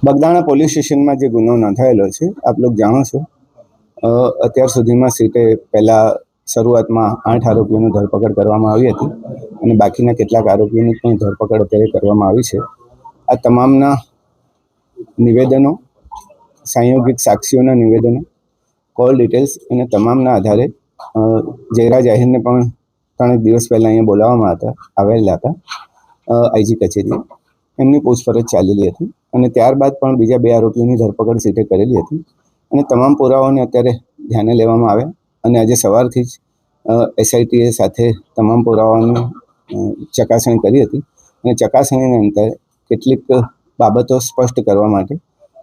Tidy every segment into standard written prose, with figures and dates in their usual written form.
Bagdana police સ્ટેશનમાં જે ગુનો નોંધાયેલો છે આપ લોકો જાણો છો, અત્યાર સુધીમાં સીટે પહેલા શરૂઆતમાં 8 આરોપીઓની ધરપકડ કરવામાં આવી હતી અને બાકીના કેટલાક આરોપીઓની પણ ધરપકડ અત્યારે કરવામાં આવી છે. આ તમામના નિવેદનો, સંયોગિત સાક્ષીઓના નિવેદનો, કોલ ડિટેલ્સ અને તમામના આધારે જયરાજ આહિરને પણ 3 દિવસ પહેલાં અહીંયા બોલાવવામાં આવેલા હતા આઈજી કચેરીએ. એમની પૂછપરછ ચાલેલી હતી અને ત્યારબાદ પણ બીજા 2 આરોપીઓની ધરપકડ સીટે કરેલી હતી અને તમામ પુરાવાઓને અત્યારે ધ્યાને લેવામાં આવ્યા અને આજે સવારથી જ એસઆઈટીએ સાથે તમામ પુરાવાઓની ચકાસણી કરી હતી અને ચકાસણીના અંતે કેટલીક બાબતો સ્પષ્ટ કરવા માટે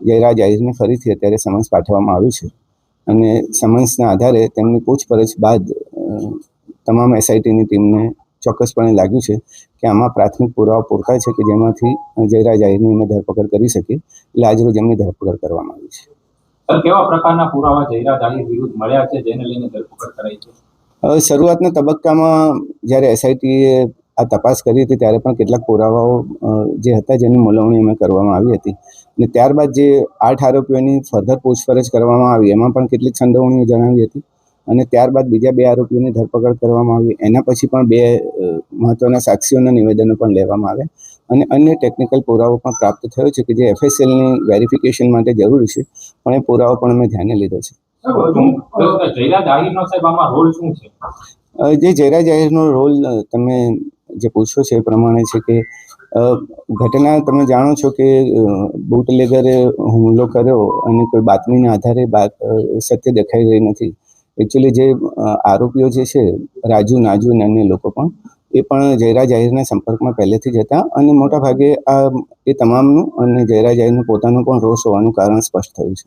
જયરાજ આહિરને ફરીથી અત્યારે સમન્સ પાઠવવામાં આવ્યું છે અને સમન્સના આધારે તેમની પૂછપરછ બાદ તમામ એસઆઈટીની ટીમને ચોક્કસપણે લાગ્યું છે કે આમાં પ્રાથમિક પુરાવા પૂરતા છે કે જેમાંથી જયરાજ આહિરની અમે ધરપકડ કરી શકીએ, એટલે આજરોજ એમની ધરપકડ કરવામાં આવી છે. કેવા પ્રકારના પુરાવા જયરાજ આહિર વિરુદ્ધ મળ્યા છે જેને લઈને ધરપકડ કરાઈ છે? શરૂઆતના તબક્કામાં જ્યારે એસઆઈટીએ આ તપાસ કરી હતી ત્યારે પણ કેટલાક પુરાવાઓ જે હતા જેની મોલવણી અમે કરવામાં આવી હતી અને ત્યારબાદ જે 8 આરોપીઓની ફર્ધર પૂછપરછ કરવામાં આવી એમાં પણ કેટલીક સંડોવણીઓ જણાવી હતી અને ત્યારબાદ બીજા 2 આરોપીઓની ધરપકડ કરવામાં આવી. એના પછી પણ 2 મહત્વના સાક્ષીઓના નિવેદનો પણ લેવામાં આવ્યા અને અન્ય ટેકનિકલ પુરાવો પણ પ્રાપ્ત થયો છે કે જે એફએસએલની વેરિફિકેશન માટે જરૂરી છે, પણ એ પુરાવો પણ અમે ધ્યાને લીધો છે. જે જયરાજ આહિરનો રોલ તમે જે પૂછો છે એ પ્રમાણે છે કે ઘટના તમે જાણો છો કે બુટલેગરે હુમલો કર્યો અને કોઈ બાતમીના આધારે સત્ય દેખાઈ રહી નથી. એકચ્યુઅલી જે આરોપીઓ જે છે રાજુ, નાજુ અને અન્ય લોકો પણ એ પણ જયરાજ આહિરના સંપર્કમાં પહેલેથી જ હતા અને મોટાભાગે એ તમામનું અને જયરાજ આહિરનું પોતાનું પણ રોષ હોવાનું કારણ સ્પષ્ટ થયું છે.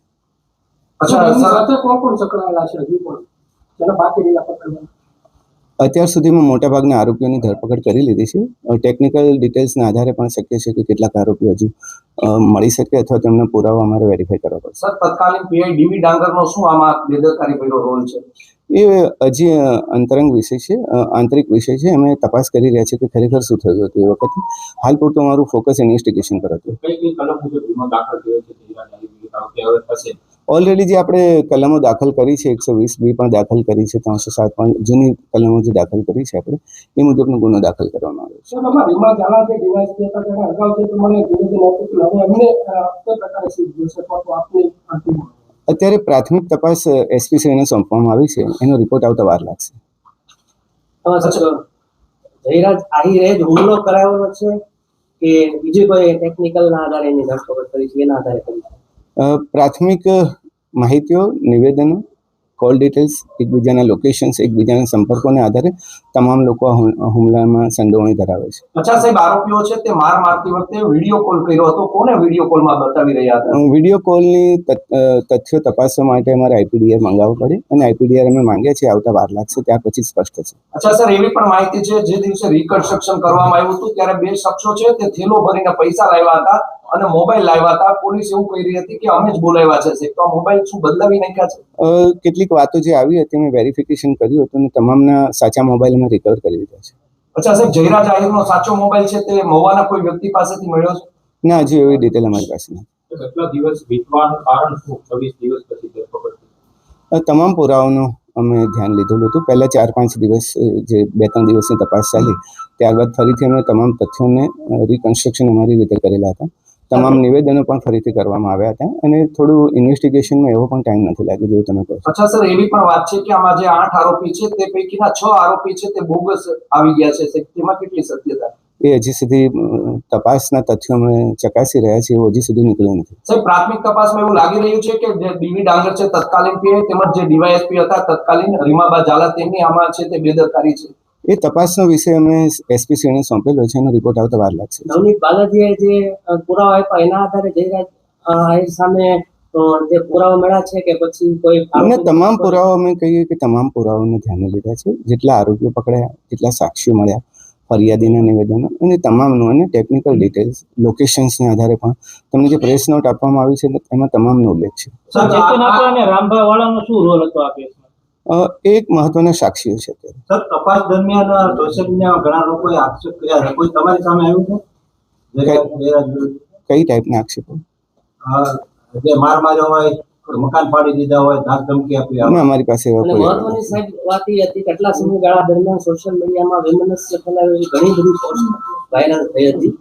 અત્યાર સુધીમાં મોટાભાગના આરોપીઓની ધરપકડ કરી લીધી છે. ટેકનિકલ ડિટેલ્સના આધારે પણ શક્ય છે કે કેટલાક આરોપીઓ હજુ મળી શકે અથવા તેમનો પુરાવો અમારે વેરીફાઈ કરવા પડશે. સર, તત્કાલીન પીઆઈ ડીવી ડાંગરનો શું આમાં બેદરકારીભર્યો રોલ છે? એ હજી અંતરંગ વિષય છે, આંતરિક વિષય છે. અમે તપાસ કરી રહ્યા છીએ કે ખરેખર શું થયું હતું એ વખતે. હાલ પૂરતું અમારું ફોકસ ઇન્વેસ્ટિગેશન પર હતું. ઓલરેડી જે આપણે કલમો દાખલ કરી છે 120B પણ દાખલ કરી છે, 307 પણ જૂની કલમો જે દાખલ કરી છે આપણે એ મુજબનો ગુનો દાખલ કરવામાં આવ્યો છે. અત્યારે પ્રાથમિક તપાસ એસપીસીને સોંપવામાં આવી છે, એનો રિપોર્ટ આવતા વાર લાગશે. જયરાજ આહિરે જ હુમલો કરાવ્યો છે કે બીજી કોઈ ટેકનિકલના આધારે એની ધરપકડ કરી છે, એના આધારે કરી છે? પ્રાથમિક માહિતીઓ, નિવેદનો, કોલ ડિટેલ્સ, એકબીજાના લોકેશન્સ, એકબીજાના સંપર્કોના આધારે તમામ લોકો હુમલામાં સંડોવણી ધરાવે છે. અચ્છા સાહેબ, આરોપીઓ છે તે માર મારતી વખતે વિડીયો કોલ કર્યો હતો, કોને વિડીયો કોલમાં બતાવી રહ્યા હતા? વિડીયો કોલની તથ્યો તપાસવા માટે અમારે આઈપીડીઆર મંગાવવું પડે અને આઈપીડીઆર અમે માંગ્યા છે, આવતા વાર લાગશે, ત્યાર પછી સ્પષ્ટ થશે. અચ્છા સર, એવી પણ માહિતી છે જે દિવસે રિકન્સ્ટ્રક્શન કરવામાં આવ્યું હતું ત્યારે 2 શખ્સો છે તે થેલો ભરીને પૈસા લાવ્યા હતા અને મોબાઈલ લાવ્યા હતા. પોલીસ એવું કહી રહી હતી કે અમે જ બોલાવ્યા છે. તો મોબાઈલ શું બદલાવી નાખ્યા છે? કેટલીક વાતો જે આવી હતી મેં વેરિફિકેશન કર્યું હતું અને તમામના સાચા મોબાઈલ અમે રિકવર કરી લીધા છે. અચ્છા સાહેબ, જયરાજ આહિરનો સાચો મોબાઈલ છે તે મહુવાના કોઈ વ્યક્તિ પાસેથી મળ્યો છે? ના, હજી એવી ડિટેલ અમારી પાસે નથી. કેટલા દિવસ વીતવાનું કારણ શું? 26 દિવસ પછી ધરપકડ? તમામ પુરાવાનો અમે ધ્યાન લીધેલું હતું. પહેલા 4-5 દિવસ જે 2-3 દિવસની તપાસ ચાલી, ત્યારબાદ ફરીથી અમે તમામ તથ્યોને રિકન્સ્ટ્રક્શન અમારી રીતે કરેલા હતા. તમામ નિવેદનો પણ ફરીથી કરવામાં આવ્યા હતા અને થોડું ઇન્વેસ્ટિગેશનમાં એવો પણ ટાઈમ નથી લાગ્યો જેવું તમે કહો. અચ્છા સર, એવી પણ વાત છે કે આમાં જે 8 આરોપી છે તે પૈકીના 6 આરોપી છે તે બોગસ આવી ગયા છે, તેમાં કેટલી સત્યતા? એ હજી સુધી તપાસના તથ્યો અમે ચકાસી રહ્યા છીએ, હજી સુધી નીકળ્યું નથી. સાહેબ, પ્રાથમિક તપાસમાં એવું લાગી રહ્યું છે કે જે ડીવી ડાંગર છે તત્કાલીન પીઆઈ તેમજ જે ડીવાયએસપી હતા તત્કાલીન રીમાબા ઝાલા તેમની આમાં છે તે બેદરકારી છે. એ તપાસનો વિષય અમે એસપીસીને સોંપેલો છે, એનો રિપોર્ટ આવતા વાર લાગશે. નવનીત બાલાજીએ જે પુરાવા આપ્યા એના આધારે જયરાજ આહિર સામે જે પુરાવા મળ્યા છે કે પછી કોઈ અમને તમામ પુરાવા અમે કહીએ કે તમામ પુરાવાઓને ધ્યાને લીધા છે. જેટલા આરોપીઓ પકડાયા, જેટલા સાક્ષીઓ મળ્યા, ફરિયાદીના નિવેદનો અને તમામનું અને ટેકનિકલ ડિટેલ્સ લોકેશન્સને આધારે પણ તમને જે પ્રેસ નોટ આપવામાં આવી છે એમાં તમામનો ઉલ્લેખ છે. સર ચેતનાપુરા અને રામભાઈ વાળાનો શું રોલ હતો આ કેસમાં? એ એક મહત્વના સાક્ષીઓ છે અત્યારે. સર તપાસ દરમિયાન સોશિયલ મીડિયામાં ઘણા લોકોએ આક્ષેપ કર્યા છે, કોઈ તમારી સામે આવ્યું છે કઈ ટાઈપના આક્ષેપો? જે માર માર્યો હોય, મકાન પાડી દીધા હોય, ધાક ધમકી આપી હોય? અને અમારી પાસે એવા કોઈ મહત્વની સાહેબ વાત એ હતી કે કેટલા સમયગાળા દરમિયાન સોશિયલ મીડિયામાં વૈમનસ્ય ફેલાવેલી ઘણી બધી પોસ્ટ વાયરલ થઈ હતી,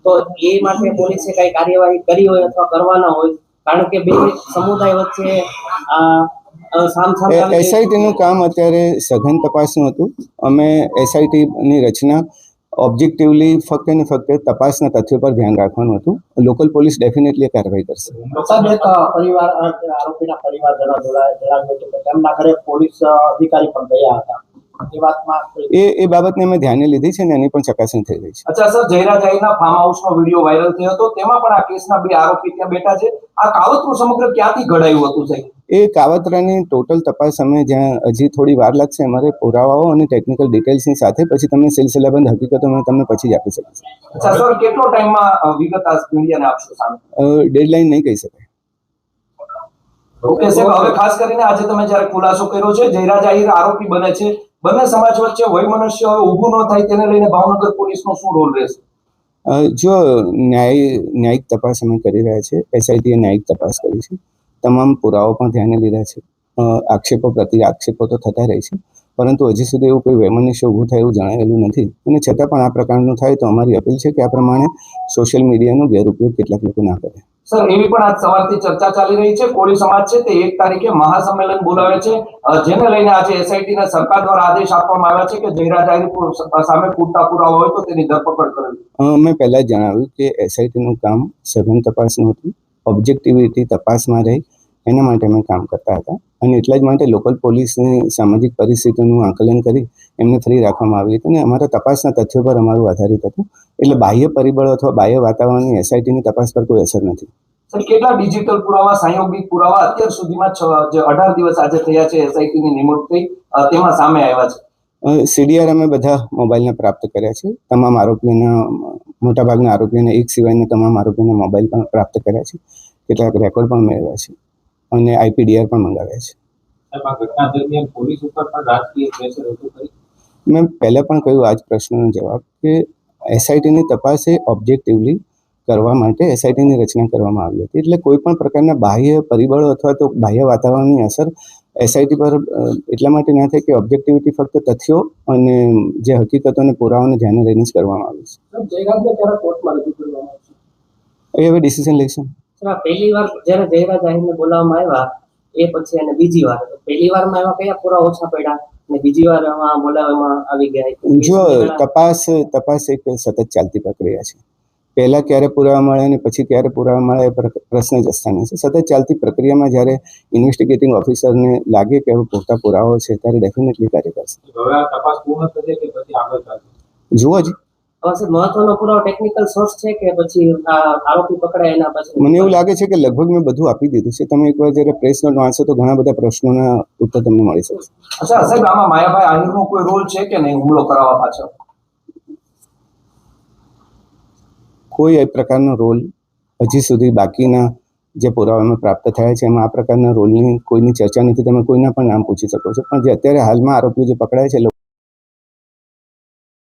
તો એ માટે પોલીસે કઈ કાર્યવાહી કરી હોય અથવા કરવાના હોય, કારણ કે બે સમુદાય વચ્ચે એસઆઈટીનું કામ અત્યારે સઘન તપાસનું હતું. અમે એસઆઈટીની રચના ઓબ્જેક્ટિવલી ફક્ત ને ફક્ત તપાસના તથ્યો પર ધ્યાન રાખવાનું હતું. લોકલ પોલીસ ડેફિનેટલી કાર્યવાહી કરશે. પરિવાર આરોપીના પરિવારજનો જણાવ્યું હતું કે તેમના ઘરે પોલીસ અધિકારી પણ ગયા હતા. એ વાતમાં એ બાબતને અમે ધ્યાને લીધી છે અને એની પણ ચકાસણી થઈ રહી છે. અચ્છા સર, જયરા જાહીરના ફાર્મ હાઉસનો વિડીયો વાયરલ થયો હતો, તેમાં પણ આ કેસના 2 આરોપી ત્યાં બેઠા છે. આ કાવતરું સમગ્ર ક્યાંથી ઘડાયું હતું સાહેબ? એ કાવતરાની ટોટલ તપાસ અમે જ્યાં હજી થોડી વાર લાગશે, અમારે પુરાવાઓ અને ટેકનિકલ ડિટેલ્સની સાથે પછી તમને સિલસિલાબંધ હકીકતો અમે તમને પછી જ આપી શકીશ. અચ્છા સર, કેટલો ટાઈમમાં વિગત આ મીડિયાને આપશો સામે? ડેડલાઇન નહીં કહી શકાય. ઓકે સાહેબ, હવે ખાસ કરીને આજે તમે જ્યારે ખુલાસો કર્યો છે, જયરા જાહીર આરોપી બને છે, બંને સમાજ વચ્ચે વૈમનસ્ય હવે ઊભું ન થાય તેને લઈને ભાવનગર પોલીસનો શું રોલ રહેશે? જો ન્યાયિક તપાસ અમે કરી રહ્યા છે, એસઆઈટીએ ન્યાયિક તપાસ કરી છે, તમામ પુરાવો પણ ધ્યાને લીધા છે. આક્ષેપો પ્રતિ આક્ષેપો તો થતા રહે છે, પરંતુ હજી સુધી એવું કોઈ વૈમનસ્ય ઊભું થાય એવું જણાવેલું નથી. અને છતાં પણ આ પ્રકારનું થાય તો અમારી અપીલ છે કે આ પ્રમાણે સોશિયલ મીડિયાનો ગેરઉપયોગ કેટલાક લોકો ના કરે. સર, એવી પણ આજ સવારથી ચર્ચા ચાલી રહી છે, કોળી સમાજ છે તે 1 તારીખે મહાસંમેલન બોલાવે છે, જેને લઈને આજે એસઆઈટીને સરકાર દ્વારા આદેશ આપવામાં આવ્યા છે કે જયરા જાહીર સામે પૂરતા પુરાવા હોય તો તેની ધરપકડ કરવી. મેં પહેલા જ જણાવ્યું કે એસઆઈટીનું કામ સઘન તપાસનું હતું, ઓબ્જેક્ટિવિટી તપાસમાં રહી એના માટે અમે કામ કરતા હતા. અને એટલા જ માટે લોકલ પોલીસની સામાજિક પરિસ્થિતિનું આકલન કરી એમને ફ્રી રાખવામાં આવી હતી અને અમારા તપાસના તથ્યો પર અમારું આધારિત હતું. એટલે બાહ્ય પરિબળો અથવા બાહ્ય વાતાવરણની એસઆઈટીની તપાસ પર કોઈ અસર નથી. સર, કેટલા ડિજિટલ પુરાવા, સંયોગિક પુરાવા અત્યાર સુધીમાં જે 18 દિવસ આજે થયા છે એસઆઈટીની નિમણૂક થઈ તેમાં સામે આવ્યા છે? સીડીઆર અમે બધા મોબાઈલને પ્રાપ્ત કર્યા છે. તમામ આરોપીઓના મોટાભાગના આરોપીઓને એક સિવાયના તમામ આરોપીઓના મોબાઈલ પણ પ્રાપ્ત કર્યા છે. કેટલાક રેકોર્ડ પણ મેળવ્યા છે અને આઈપીડીઆર પણ મંગાવ્યા છે. મેં પહેલા પણ કહ્યું આ જ પ્રશ્નનો જવાબ કે એસઆઈટીની તપાસ એ ઓબ્જેક્ટિવલી કરવા માટે એસઆઈટીની રચના કરવામાં આવી હતી. એટલે કોઈ પણ પ્રકારના બાહ્ય પરિબળો અથવા તો બાહ્ય વાતાવરણની અસર એસઆઈટી પર એટલા માટે ના થાય કે ઓબ્જેક્ટિવિટી ફક્ત તથ્યો અને જે હકીકતોને પુરાવાને ધ્યાને લઈને જ કરવામાં આવી છે. એ હવે ડિસિઝન લઈશું. પહેલી વાર જ્યારે જયરા જાહીરને બોલાવવામાં આવ્યા એ પછી અને બીજી વાર, પહેલી વારમાં એવા કયા પુરાવા ઓછા પડ્યા અને બીજી વાર બોલાવવામાં આવી ગયા? જો તપાસ એક સતત ચાલતી પ્રક્રિયા છે. પહેલા ક્યારે પુરાવા મળે અને પછી ક્યારે પુરાવા મળે એ પ્રશ્ન જ સ્થાને છે. સતત ચાલતી પ્રક્રિયામાં જ્યારે ઇન્વેસ્ટિગેટિંગ ઓફિસરને લાગે કે હવે પૂરતા પુરાવાઓ છે ત્યારે ડેફિનેટલી કાર્ય કરશે. જુઓ જ મહત્વનો પુરાવો ટેકનિકલ સોર્સ છે કે પછી આરોપી પકડાય એના પછી? મને એવું લાગે છે કે લગભગ મેં બધું આપી દીધું છે. તમે એકવાર જ્યારે પ્રેસ નોટ વાંચો તો ઘણા બધા પ્રશ્નોના ઉત્તર તમને મળી શકશે. અચ્છા સાહેબ, આમાં માયાભાઈ આહિરનો કોઈ રોલ છે કે નહીં હુમલો કરાવવા પાછળ? કોઈ એ પ્રકારનો રોલ હજી સુધી બાકીના જે પુરાવામાં પ્રાપ્ત થયા છે એમાં આ પ્રકારના રોલની કોઈની ચર્ચા નથી. તમે કોઈના પણ નામ પૂછી શકો છો, પણ જે અત્યારે હાલમાં આરોપીઓ જે પકડાય છે